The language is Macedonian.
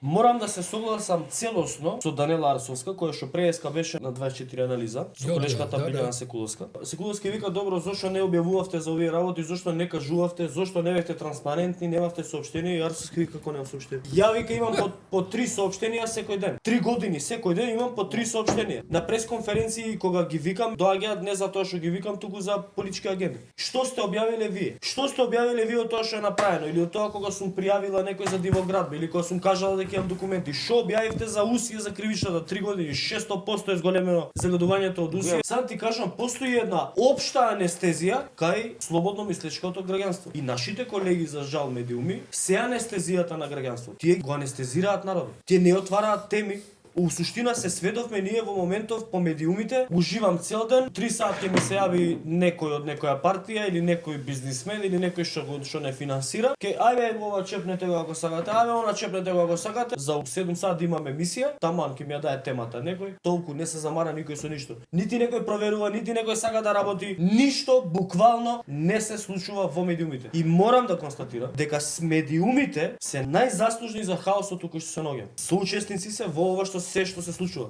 Морам да се согласам целосно со Данела Арсовска, која што преска беше на 24 анализа, со колешката Билјана Секуловска. Секуловски вика: добро, зошто не објавувавте за овие работи, зошто не кажувавте, зошто не бевте транспарентни, немавте соопштенија? И Арсовски вика: како немам соопштенија? Ја вика имам по 3 соопштенија секој ден. 3 години секој ден имам по 3 соопштенија. На пресконференции кога ги викам, доаѓаат не за тоа што ги викам, туку за политички агенди. Што сте објавиле вие? Што сте објавиле вие од тоа што е направено, или од тоа кога сум пријавила некој за дивоградба, или кога сум кажала дека имам документи? Што објавивте за УСИ за кривичната 3 години? 600% е зголемено загадувањето од УСИ. Сам ти кажам, постои една општа анестезија кај слободно мислечкото граѓанство. И нашите колеги, за жал медиуми, се анестезијата на граѓанството. Тие го анестезираат народот. Тие не отвараат теми. У суштина се сведовме ние во моментов по медиумите, уживам цел ден, 3 сати ми се јави некој од некоја партија или некој бизнисмен или некој што не финансира, ке ајде ова чепнете го ако сакате, ајде она чепнете го ако сакате. За 7 сати имаме емисија, таман ќе ми ја даде темата некој, толку не се замара никој со ништо. Нити некој проверува, нити некој сака да работи, ништо буквално не се случува во медиумите. И морам да констатирам дека медиумите се најзаслужни за хаосот кој што се наоѓа. Соучесници се во ова што се случува.